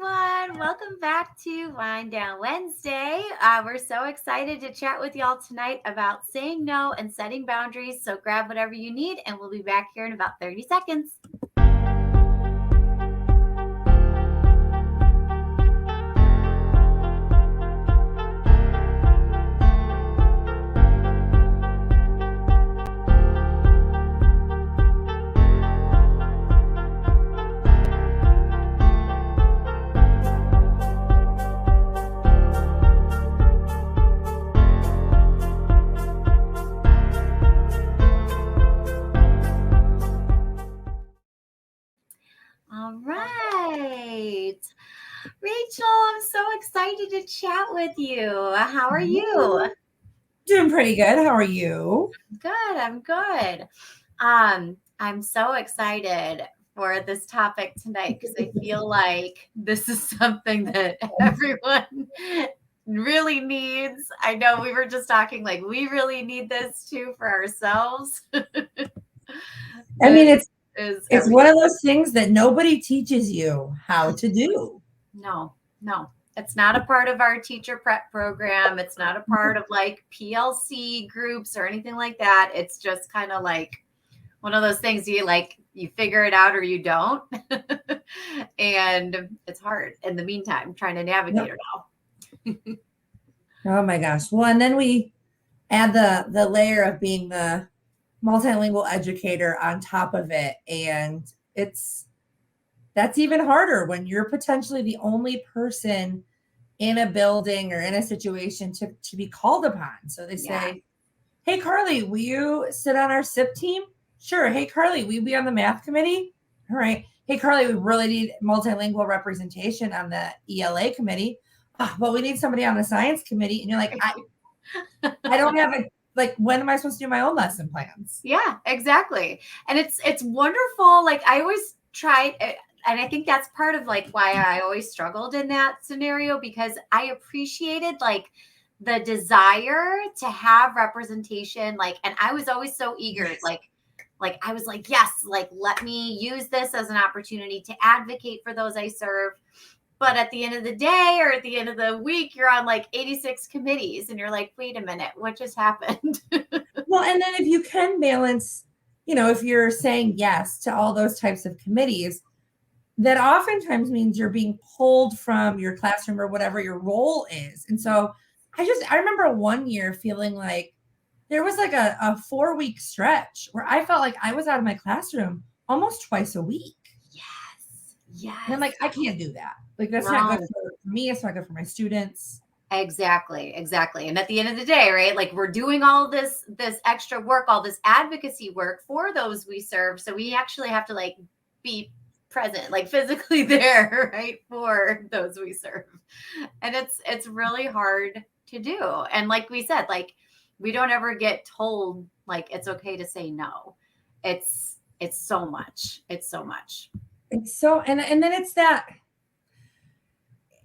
everyone. Welcome back to Wind Down Wednesday. We're so excited to chat with y'all tonight about saying no and setting boundaries. So grab whatever you need, and we'll be back here in about 30 seconds. All right. Rachel, I'm so excited to chat with you. How are you? Doing pretty good. How are you? Good. I'm good. I'm so excited for this topic tonight because I feel like this is something that everyone really needs. I know we were just talking like we really need this too for ourselves. I mean, This it's is one of those things that nobody teaches you how to do. no. It's not a part of our teacher prep program. It's not a part of like PLC groups or anything like that. It's just kind of like one of those things you figure it out or you don't. And it's hard in the meantime trying to navigate Yep. it all. Oh my gosh. Well, and then we add the layer of being the multilingual educator on top of it. And that's even harder when you're potentially the only person in a building or in a situation to be called upon. So they say, hey, Carly, will you sit on our SIP team? Sure. Hey, Carly, will you be on the math committee? All right. Hey, Carly, we really need multilingual representation on the ELA committee. But we need somebody on the science committee. And you're like, I don't have when am I supposed to do my own lesson plans? Yeah, exactly. And it's wonderful. Like I always try, and I think that's part of like why I always struggled in that scenario because I appreciated like the desire to have representation. Like, and I was always so eager, like I was like, yes, like let me use this as an opportunity to advocate for those I serve. But at the end of the day or at the end of the week, you're on like 86 committees and you're like, wait a minute, what just happened? Well, and then if you can balance, if you're saying yes to all those types of committees, that oftentimes means you're being pulled from your classroom or whatever your role is. And so I remember one year feeling like there was like a 4-week stretch where I felt like I was out of my classroom almost twice a week. Yes. And I'm like, I can't do that. Like, that's not good for me. It's not good for my students. Exactly. And at the end of the day, right? Like we're doing all this extra work, all this advocacy work for those we serve. So we actually have to like be present, like physically there, right? For those we serve. And it's really hard to do. And like we said, like we don't ever get told like it's okay to say no. It's so much. It's so much. It's so, and then it's that,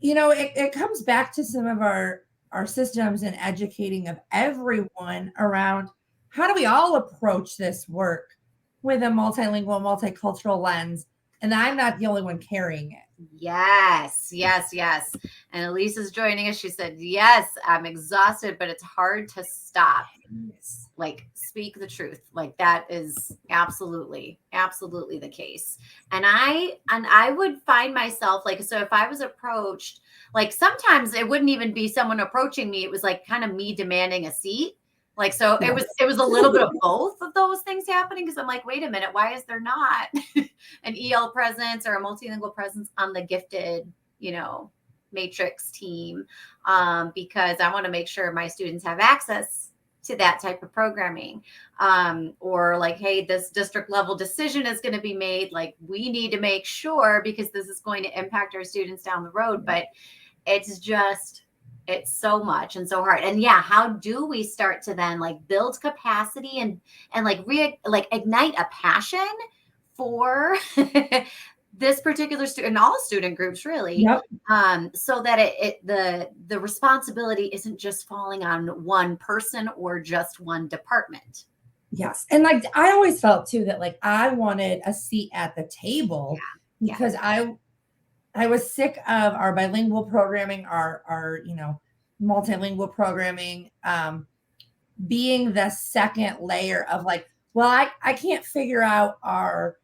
it comes back to some of our systems and educating of everyone around how do we all approach this work with a multilingual, multicultural lens. And I'm not the only one carrying it. Yes. And Elise is joining us. She said, yes, I'm exhausted, but it's hard to stop. Yes. Like speak the truth. Like that is absolutely the case. And I would find myself like, so if I was approached, like sometimes it wouldn't even be someone approaching me. It was like kind of me demanding a seat. Like, so it was a little bit of both of those things happening. Cause I'm like, wait a minute, why is there not an EL presence or a multilingual presence on the gifted, matrix team? Because I want to make sure my students have access to that type of programming. Or like, hey, this district level decision is going to be made. Like we need to make sure because this is going to impact our students down the road. But it's so much and so hard. And yeah, how do we start to then like build capacity and like ignite a passion for this particular student and all student groups really. Yep. So that the responsibility isn't just falling on one person or just one department. Yes. And like I always felt too that like I wanted a seat at the table because I I was sick of our bilingual programming, our multilingual programming, being the second layer of like, well, I can't figure out our,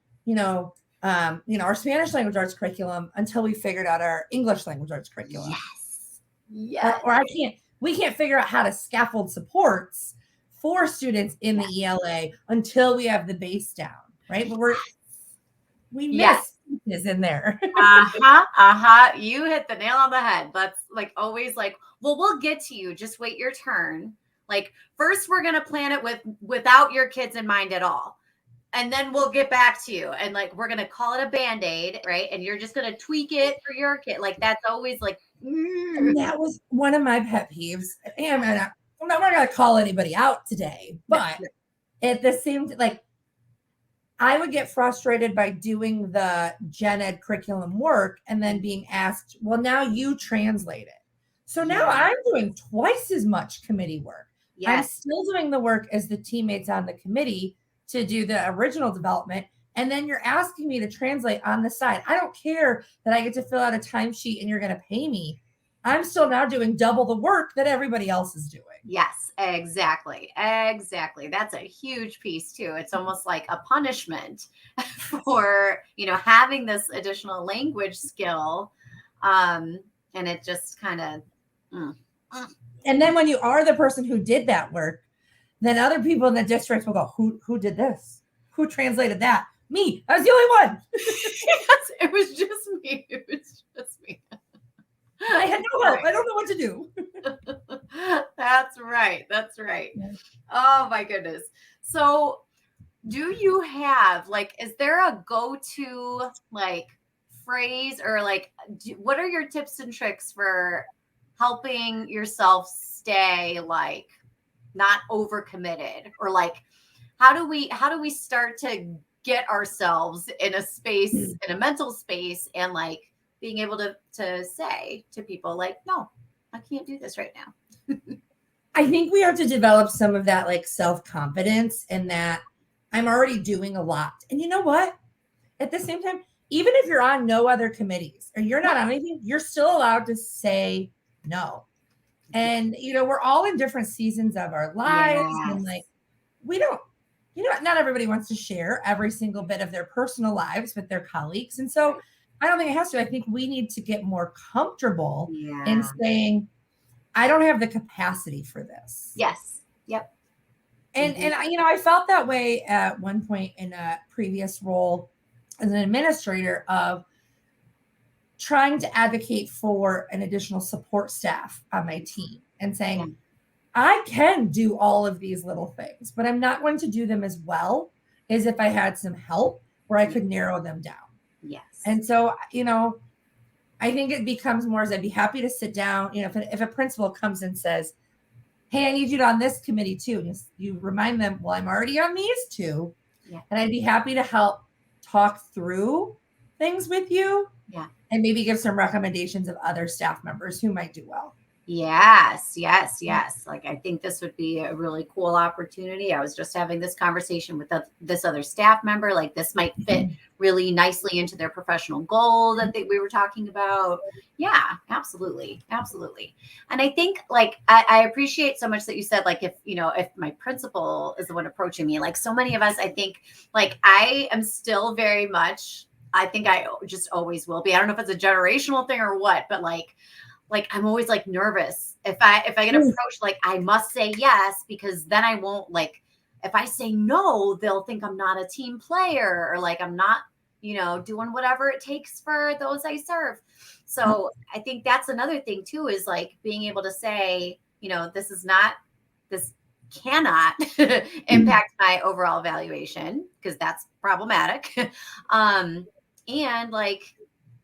our Spanish language arts curriculum until we figured out our English language arts curriculum. Yes. Yes. Or we can't figure out how to scaffold supports for students in the ELA until we have the base down, right? But we miss is in there. You hit the nail on the head. That's like always like, well, we'll get to you. Just wait your turn. Like first we're going to plan it without your kids in mind at all. And then we'll get back to you. And like, we're going to call it a Band-Aid, right? And you're just going to tweak it for your kid. Like that's always like, And that was one of my pet peeves. And I'm not going to call anybody out today, but at the same time, like I would get frustrated by doing the gen ed curriculum work and then being asked, well, now you translate it. So now I'm doing twice as much committee work. Yes. I'm still doing the work as the teammates on the committee to do the original development. And then you're asking me to translate on the side. I don't care that I get to fill out a timesheet and you're going to pay me. I'm still now doing double the work that everybody else is doing. Yes, exactly. Exactly. That's a huge piece too. It's almost like a punishment for, having this additional language skill. And it just kind of. And then when you are the person who did that work, then other people in the district will go, who did this? Who translated that? Me. I was the only one. Yes, it was just me. I had no help. I don't know what to do. That's right. Yes. Oh my goodness. So do you have is there a go-to phrase or what are your tips and tricks for helping yourself stay not overcommitted, or how do we start to get ourselves in a space, in a mental space, and being able to say to people no, I can't do this right now. I think we have to develop some of that self-confidence in that I'm already doing a lot. And you know what? At the same time, even if you're on no other committees or you're not on anything, you're still allowed to say no. And, we're all in different seasons of our lives. Yes. And we don't, not everybody wants to share every single bit of their personal lives with their colleagues. And so I don't think it has to. I think we need to get more comfortable in saying, I don't have the capacity for this. Yes. Yep. And I felt that way at one point in a previous role as an administrator of trying to advocate for an additional support staff on my team and saying, I can do all of these little things, but I'm not going to do them as well as if I had some help where I could narrow them down. Yes. And so, I think it becomes more as I'd be happy to sit down, if a principal comes and says, hey, I need you on this committee too. And you remind them, well, I'm already on these two. Yeah. And I'd be happy to help talk through things with you. Yeah. And maybe give some recommendations of other staff members who might do well. Yes. I think this would be a really cool opportunity. I was just having this conversation with this other staff member. This might fit really nicely into their professional goal that we were talking about. Yeah, absolutely. And I think I appreciate so much that you said if my principal is the one approaching me, so many of us, I think I am still very much, I think I just always will be. I don't know if it's a generational thing or what, but I'm always nervous if I get approached, I must say yes, because then I won't if I say no, they'll think I'm not a team player or I'm not, doing whatever it takes for those I serve. So I think that's another thing too, is being able to say, this cannot impact my overall evaluation, because that's problematic. And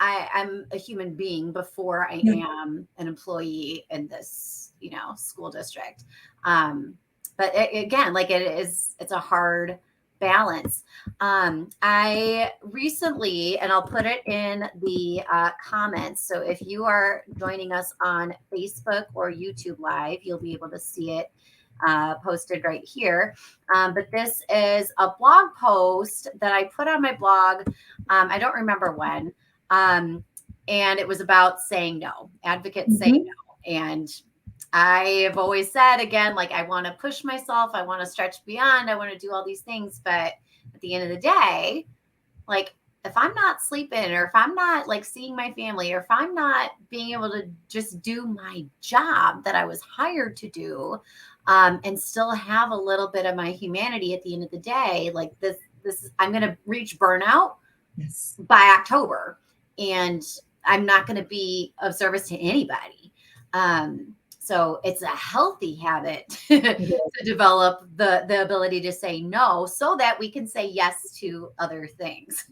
I'm a human being before I am an employee in this, school district. But again, it's a hard balance. I recently, and I'll put it in the comments. So if you are joining us on Facebook or YouTube Live, you'll be able to see it posted right here. But this is a blog post that I put on my blog. I don't remember when. and it was about saying no. Advocates say Mhm. no. And I have always said, again, like, I want to push myself, I want to stretch beyond, I want to do all these things, but at the end of the day, like, if I'm not sleeping, or if I'm not like seeing my family, or if I'm not being able to just do my job that I was hired to do, and still have a little bit of my humanity at the end of the day, like, I'm going to reach burnout Yes. by October, and I'm not going to be of service to anybody. So it's a healthy habit to develop the ability to say no, so that we can say yes to other things.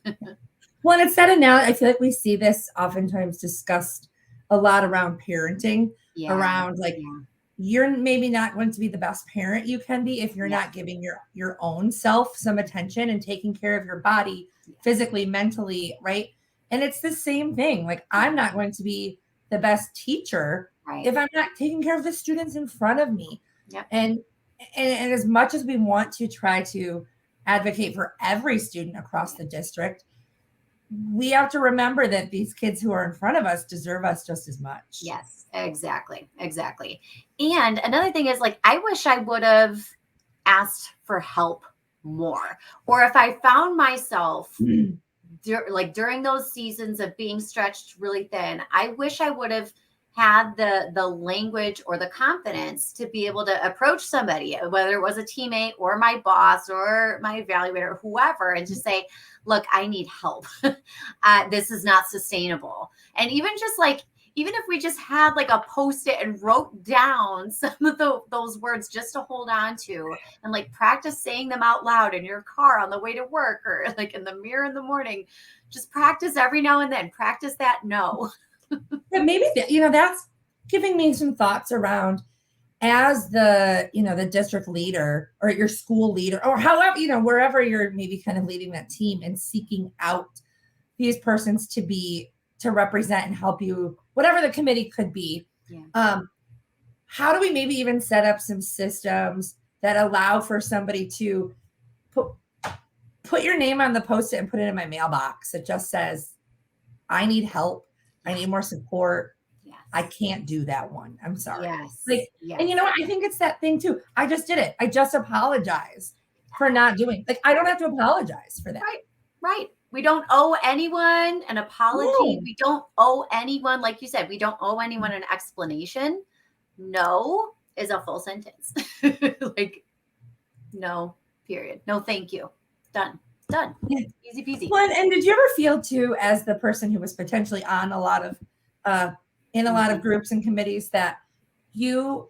Well, and it's said, and now I feel like we see this oftentimes discussed a lot around parenting, Yeah. around like, Yeah. you're maybe not going to be the best parent you can be if you're Yeah. not giving your own self some attention and taking care of your body physically, mentally, right? And it's the same thing. Like, I'm not going to be the best teacher Right. if I'm not taking care of the students in front of me. Yep. And as much as we want to try to advocate for every student across the district, we have to remember that these kids who are in front of us deserve us just as much. Yes, exactly. Exactly. And another thing is, like, I wish I would have asked for help more. Or if I found myself during those seasons of being stretched really thin, I wish I would have had the language or the confidence to be able to approach somebody, whether it was a teammate or my boss or my evaluator or whoever, and just say, look, I need help. This is not sustainable. And even just like, even if we just had like a post-it and wrote down some of those words just to hold on to, and like practice saying them out loud in your car on the way to work, or like in the mirror in the morning, just practice every now and then, practice that no. But maybe that's giving me some thoughts around, as the district leader or your school leader, or however, wherever you're maybe kind of leading that team and seeking out these persons to represent and help you, whatever the committee could be. Yeah. How do we maybe even set up some systems that allow for somebody to put your name on the post-it and put it in my mailbox that just says, I need help, I need more support, I can't do that one, I'm sorry. Yes. Like, yes. And you know what? I think it's that thing too. I just did it. I just apologize for not doing, like, I don't have to apologize for that. Right. We don't owe anyone an apology. No. We don't owe anyone, like you said, we don't owe anyone an explanation. No is a full sentence. Like, no, period. No, thank you. Done. Yeah. Easy peasy. Well, and did you ever feel too, as the person who was potentially on a lot of in a lot of groups and committees, that you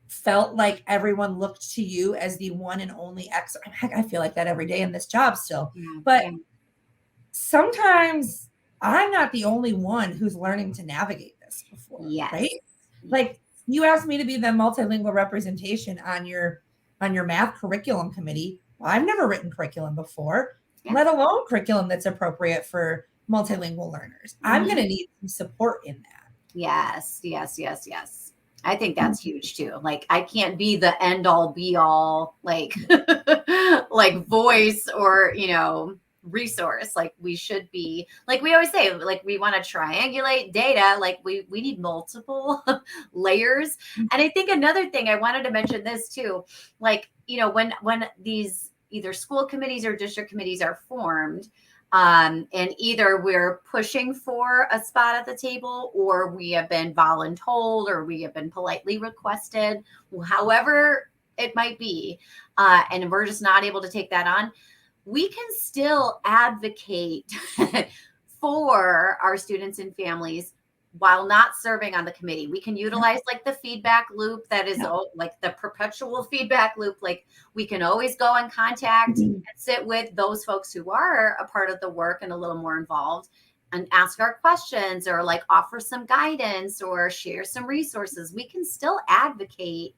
felt like everyone looked to you as the one and only expert? Heck, I feel like that every day in this job still. But sometimes I'm not the only one who's learning to navigate this before, right? Like, you asked me to be the multilingual representation on your math curriculum committee. Well, I've never written curriculum before, let alone curriculum that's appropriate for multilingual learners. I'm going to need some support in that. Yes. I think that's huge too. Like, I can't be the end all be all, like, like voice or, resource. Like, we should be, like we always say, like, we want to triangulate data. Like, we need multiple layers. And I think another thing, I wanted to mention this too, like, when these either school committees or district committees are formed, and either we're pushing for a spot at the table, or we have been voluntold, or we have been politely requested, however it might be, and we're just not able to take that on, we can still advocate for our students and families while not serving on the committee. We can utilize like the feedback loop that is like the perpetual feedback loop. Like, we can always go and contact and sit with those folks who are a part of the work and a little more involved, and ask our questions, or like offer some guidance or share some resources. We can still advocate,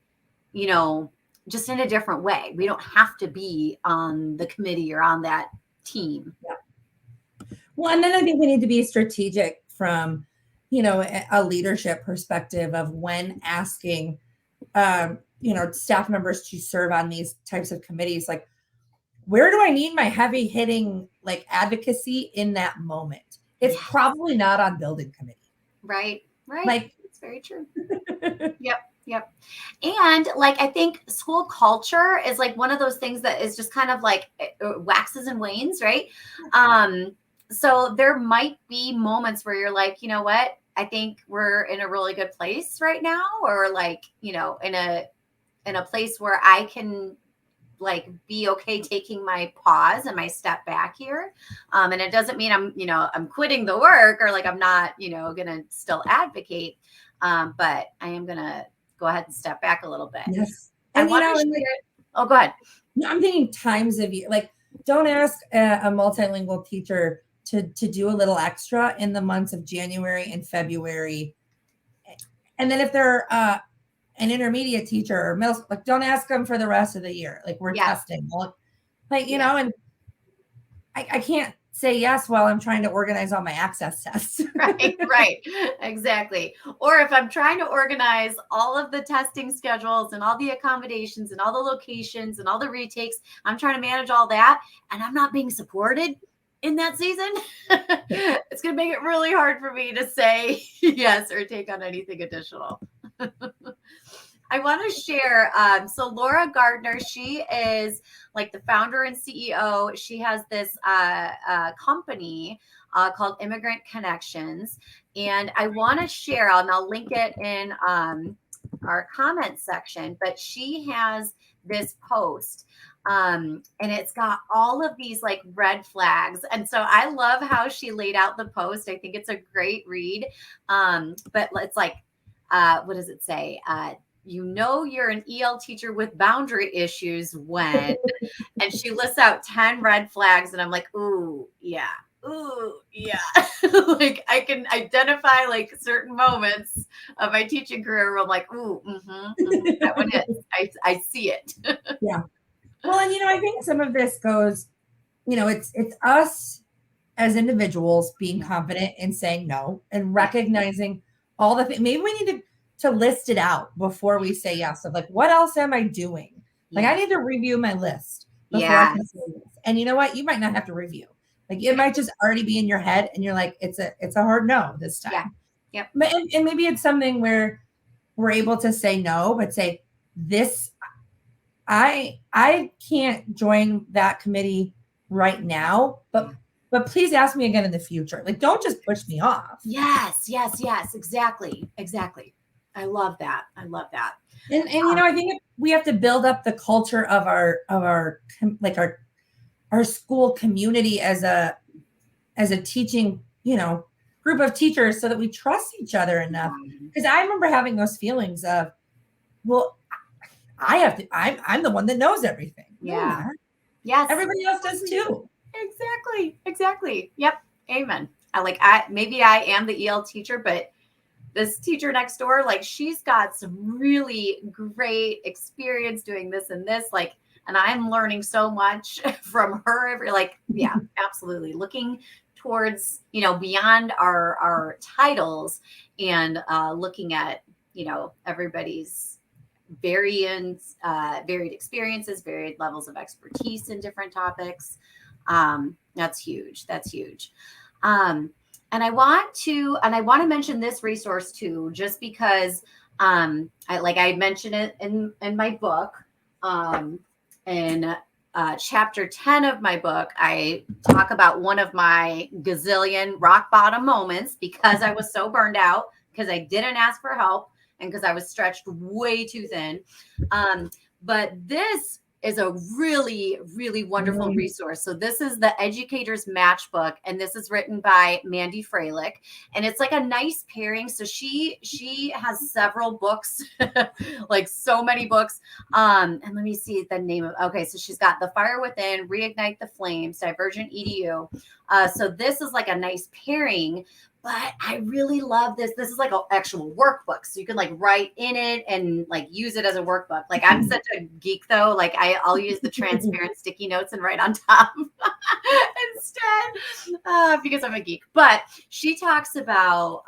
just in a different way. We don't have to be on the committee or on that team. Well, and then I think we need to be strategic from, a leadership perspective of when asking, staff members to serve on these types of committees. Like, where do I need my heavy hitting, like, advocacy in that moment? it's probably not on building committee. Right. Like, it's very true. Yep. And like, I think school culture is like one of those things that is just kind of like it waxes and wanes, right? So there might be moments where you're like, you know what? I think we're in a really good place right now, or like, in a place where I can like be okay taking my pause and my step back here. And it doesn't mean I'm quitting the work, or like I'm not, gonna still advocate. But I am gonna go ahead and step back a little bit. yes. I And want to share. Oh, go ahead. I'm thinking times of year. Like, don't ask a multilingual teacher to do a little extra in the months of January and February. And then if they're an intermediate teacher or middle, like, don't ask them for the rest of the year. Like, we're testing. Like, you know, and I can't say yes while I'm trying to organize all my access tests. Right. Exactly. Or if I'm trying to organize all of the testing schedules and all the accommodations and all the locations and all the retakes, I'm trying to manage all that, and I'm not being supported in that season. It's going to make it really hard for me to say yes or take on anything additional. I want to share. So Laura Gardner, she is like the founder and CEO. She has this company called Immigrant Connections. And I want to share, and I'll link it in our comment section, but she has this post. And it's got all of these like red flags. And so I love how she laid out the post. I think it's a great read. But it's like, what does it say? You're an EL teacher with boundary issues when, and she lists out 10 red flags. And I'm like, ooh, yeah. Like I can identify like certain moments of my teaching career where I'm like, ooh, that one is. I see it. Yeah. Well, and I think some of this goes, it's us as individuals being confident in saying no and recognizing all the things. Maybe we need to list it out before we say yes. Of like, what else am I doing? Like, I need to review my list before I can say yes. And you know what? You might not have to review. Like, it might just already be in your head, and you're like, it's a hard no this time. Yep. But and maybe it's something where we're able to say no, but say this. I can't join that committee right now, but please ask me again in the future. Like, don't just push me off. Yes. Exactly. I love that. And I think we have to build up the culture of our school community as a teaching, group of teachers, so that we trust each other enough. Because I remember having those feelings of, well, I'm the one that knows everything. Yeah. Yes. Everybody else does too. Exactly. Yep. Amen. Maybe I am the EL teacher, but this teacher next door, like, she's got some really great experience doing this and this, like, and I'm learning so much from her. Yeah, absolutely. Looking towards, beyond our titles, and looking at, everybody's varied experiences, varied levels of expertise in different topics. That's huge. And I want to mention this resource too, just because I mentioned it in my book. In chapter 10 of my book, I talk about one of my gazillion rock bottom moments, because I was so burned out, because I didn't ask for help, and because I was stretched way too thin. But this is a really, really wonderful resource. So this is the Educator's Matchbook, and this is written by Mandy Freilich, and it's like a nice pairing. So she has several books, like so many books. And let me see the name of. Okay, so she's got The Fire Within, Reignite the Flames, Divergent EDU. So this is like a nice pairing. But I really love this. This is like an actual workbook. So you can like write in it and like use it as a workbook. Like, I'm such a geek though. Like, I'll use the transparent sticky notes and write on top instead, because I'm a geek. But she talks about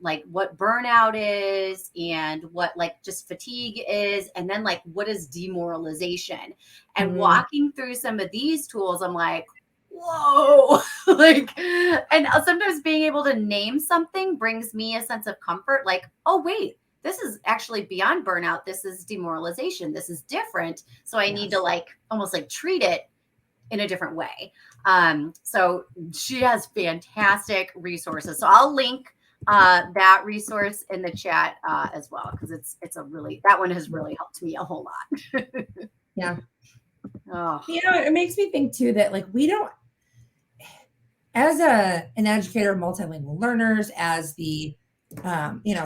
like what burnout is, and what like just fatigue is, and then like what is demoralization. And walking through some of these tools, I'm like, whoa, like, and sometimes being able to name something brings me a sense of comfort. Like, oh, wait, this is actually beyond burnout. This is demoralization. This is different. So I need to Yes. like almost like treat it in a different way. So she has fantastic resources. So I'll link that resource in the chat as well, because it's a really, that one has really helped me a whole lot. Yeah. Oh, You know, it makes me think too that like we don't, as an educator of multilingual learners, as the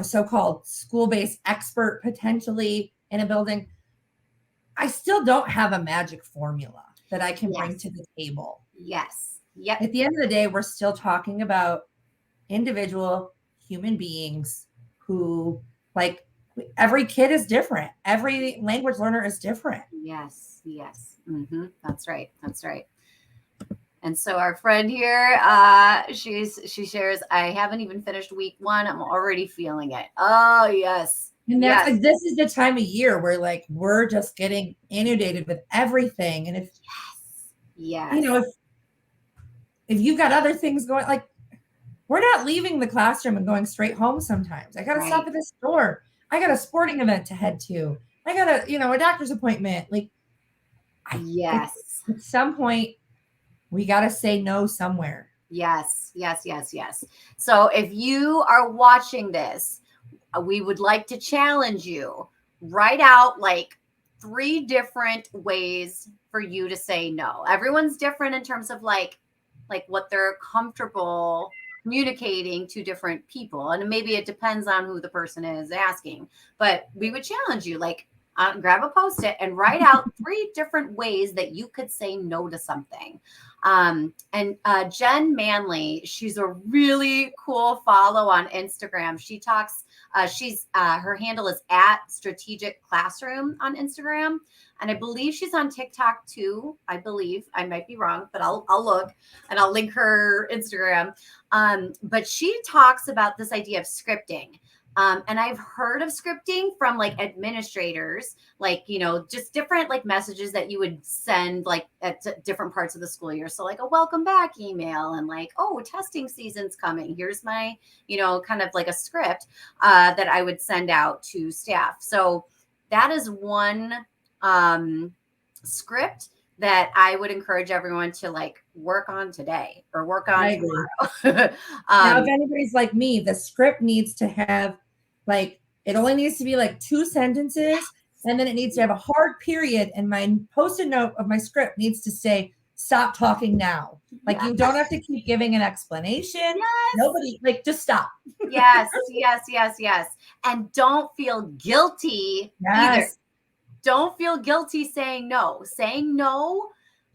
so-called school-based expert potentially in a building, I still don't have a magic formula that I can bring yes. to the table. Yes. Yep. At the end of the day, we're still talking about individual human beings who, like, every kid is different. Every language learner is different. Yes. Yes. That's right. That's right. And so our friend here, she shares, I haven't even finished week 1. I'm already feeling it. Oh yes. And that's Yes. like, this is the time of year where like we're just getting inundated with everything. And if Yes. you know, if you've got other things going, like we're not leaving the classroom and going straight home sometimes. I gotta Right. stop at the store. I got a sporting event to head to. I got a doctor's appointment. Like Yes. at some point we gotta say no somewhere. Yes. Yes. Yes. Yes. So if you are watching this, we would like to challenge you. Write out like 3 different ways for you to say no. Everyone's different in terms of like what they're comfortable communicating to different people, and maybe it depends on who the person is asking. But we would challenge you, like, grab a post-it and write out 3 different ways that you could say no to something. And Jen Manley, she's a really cool follow on Instagram. She talks, she's her handle is at Strategic Classroom on Instagram, and I believe she's on TikTok too. I believe, I might be wrong, but I'll look and I'll link her Instagram. But she talks about this idea of scripting. And I've heard of scripting from like administrators, like, just different like messages that you would send like at different parts of the school year. So like a welcome back email, and like, oh, testing season's coming. Here's my, kind of like a script that I would send out to staff. So that is one script that I would encourage everyone to like work on today or work on tomorrow. Now, if anybody's like me, the script needs to have like, it only needs to be like 2 sentences, and then it needs to have a hard period. And my post-it note of my script needs to say, stop talking now. Like, you don't have to keep giving an explanation. Yes. Nobody, like, just stop. Yes, yes, yes, yes. And don't feel guilty either. Don't feel guilty saying no. Saying no,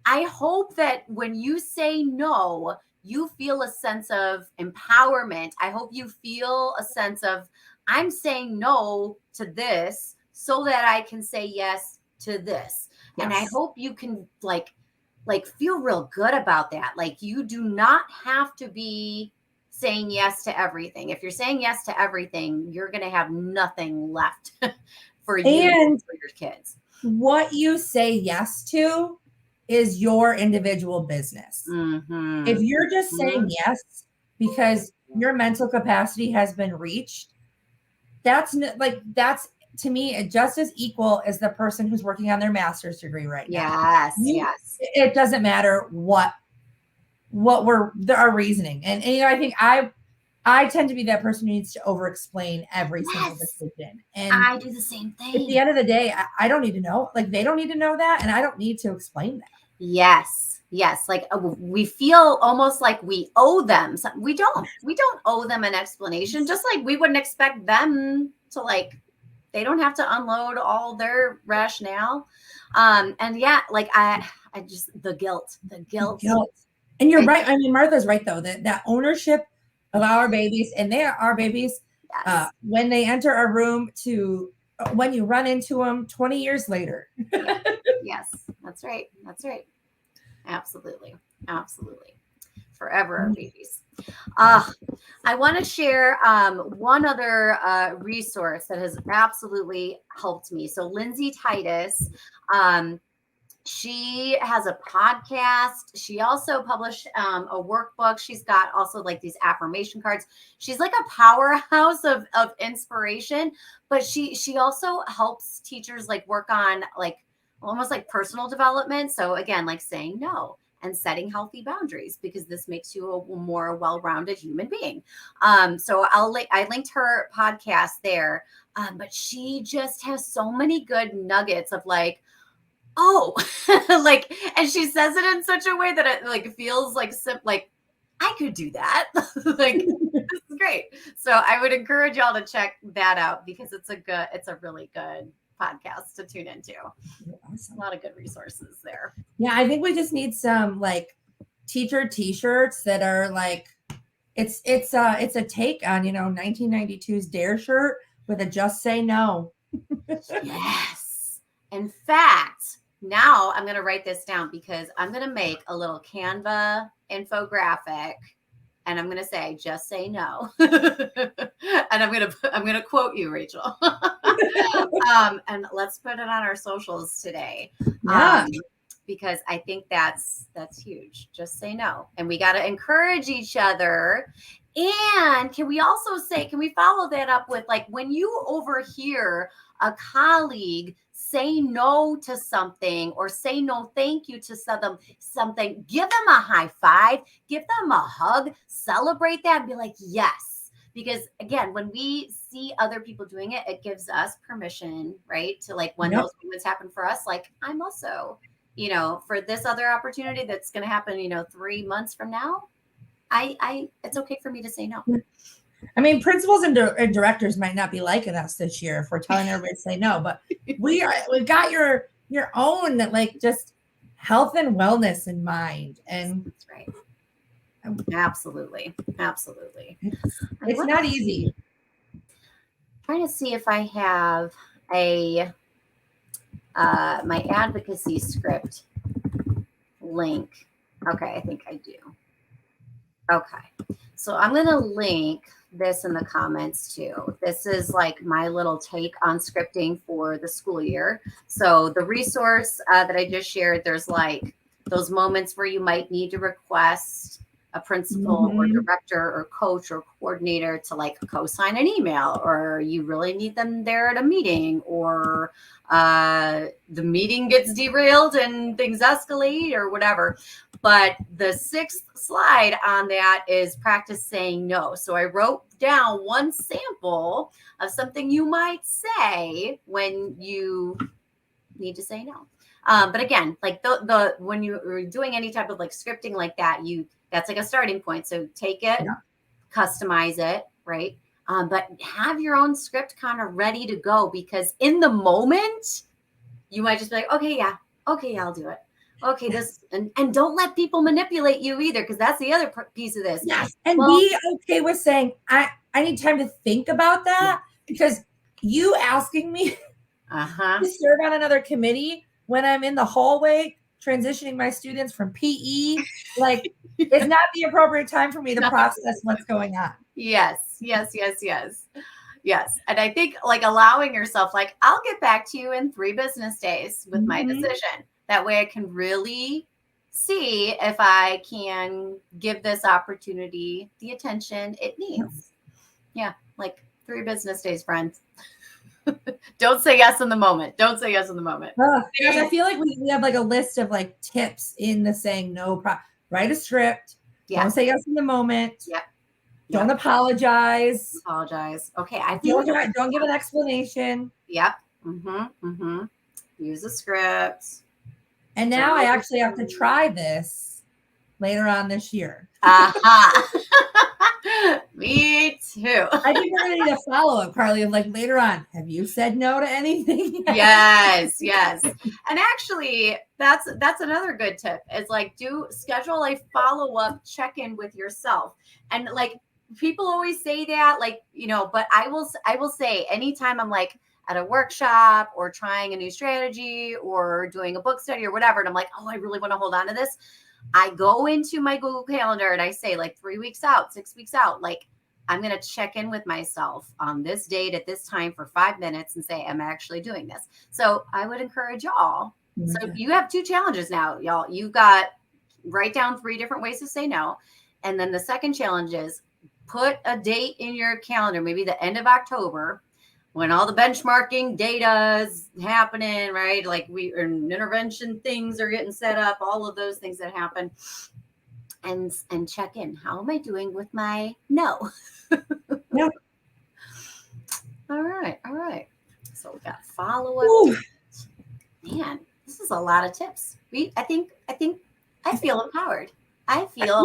I hope that when you say no, you feel a sense of empowerment. I hope you feel a sense of, I'm saying no to this so that I can say yes to this. Yes. And I hope you can like feel real good about that. Like, you do not have to be saying yes to everything. If you're saying yes to everything, you're going to have nothing left for you and for your kids. What you say yes to is your individual business. Mm-hmm. If you're just saying yes because your mental capacity has been reached, that's to me just as equal as the person who's working on their master's degree right now. Yes. It doesn't matter what our reasoning. And I think I tend to be that person who needs to over-explain every single decision. And I do the same thing. At the end of the day, I don't need to know. Like, they don't need to know that, and I don't need to explain that. Yes. Like, we feel almost like we owe them. We don't owe them an explanation. Just like we wouldn't expect them to, like, they don't have to unload all their rationale. And yeah, like I just, the guilt. And you're right. I mean, Martha's right though, that ownership of our babies, and they are our babies. Yes. When they enter our room to when you run into them 20 years later. Yes, that's right. Absolutely. Forever our babies. I want to share one other resource that has absolutely helped me. So Lindsay Titus, She has a podcast. She also published a workbook. She's got also like these affirmation cards. She's like a powerhouse of inspiration, but she also helps teachers like work on like almost like personal development. So again, like saying no and setting healthy boundaries, because this makes you a more well-rounded human being. So I linked her podcast there. But she just has so many good nuggets of like, oh, like, and she says it in such a way that it like feels like like I could do that. Like this is great. So I would encourage y'all to check that out, because it's a really good podcast to tune into. Awesome. A lot of good resources there. Yeah, I think we just need some like teacher t-shirts that are like it's a take on 1992's Dare shirt with a just say no. Yes. In fact, now I'm going to write this down, because I'm going to make a little Canva infographic, and I'm going to say, just say no. And I'm going to quote you, Rachel. And let's put it on our socials today. Yeah. Because I think that's huge. Just say no. And we got to encourage each other. And can we follow that up with like, when you overhear a colleague say no to something, or say no thank you to something, give them a high five, give them a hug, celebrate that, and be like, yes. Because again, when we see other people doing it, it gives us permission, right? To like, when those moments happen for us, like, I'm also, for this other opportunity that's going to happen, 3 months from now, it's okay for me to say no. I mean, principals and directors might not be liking us this year if we're telling everybody to say no, but we've got your own like just health and wellness in mind. And that's right. Absolutely. It's not easy. I'm trying to see if I have a my advocacy script link. Okay, I think I do. Okay, so I'm going to link this in the comments too. This is like my little take on scripting for the school year. So the resource that I just shared, there's like those moments where you might need to request a principal or director or coach or coordinator to like co-sign an email, or you really need them there at a meeting, or the meeting gets derailed and things escalate or whatever. But the sixth slide on that is practice saying no. So I wrote down one sample of something you might say when you need to say no. But again, like the when you're doing any type of like scripting like that, that's like a starting point. So take it, customize it, right? But have your own script kind of ready to go, because in the moment, you might just be like, okay, I'll do it. Okay, this and don't let people manipulate you either, because that's the other piece of this. Yes, and be okay with saying I need time to think about that, because you asking me to serve on another committee when I'm in the hallway transitioning my students from PE, like it's not the appropriate time for me to process what's going on. Yes. And I think like allowing yourself, like, I'll get back to you in 3 business days with my decision. That way I can really see if I can give this opportunity the attention it needs. Yeah, like 3 business days, friends. Don't say yes in the moment. Because I feel like we have like a list of like tips in the saying no. Write a script. Don't say yes in the moment. Don't apologize. Okay. Don't give an explanation. Use a script. And now I actually have to try this later on this year. Me too. I think we're going to need a follow-up, Carly, of like later on, have you said no to anything yet? Yes. And actually, that's another good tip, is like schedule a follow-up check-in with yourself. And like people always say that, like, but I will say anytime I'm like at a workshop or trying a new strategy or doing a book study or whatever, and I'm like, oh, I really want to hold on to this, I go into my Google Calendar and I say like 3 weeks out, 6 weeks out, like I'm going to check in with myself on this date at this time for 5 minutes and say, am I actually doing this? So I would encourage y'all So you have 2 challenges now, y'all. You've got write down 3 different ways to say no. And then the second challenge is put a date in your calendar, maybe the end of October, when all the benchmarking data is happening, right? Like intervention things are getting set up, all of those things that happen. And check in. How am I doing with my no? Yeah. All right. So we got follow-up. Man, this is a lot of tips. I think I feel empowered. I feel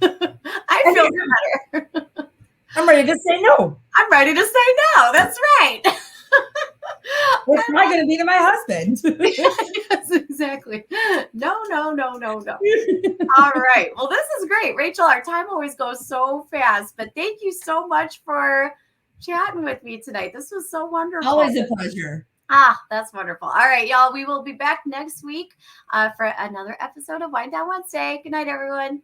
I feel better. I'm ready to say no. I'm ready to say no. That's right. What's not going to be to my husband? Yes, exactly. No. All right. Well, this is great. Rachel, our time always goes so fast, but thank you so much for chatting with me tonight. This was so wonderful. Always a pleasure. That's wonderful. All right, y'all. We will be back next week for another episode of Wind Down Wednesday. Good night, everyone.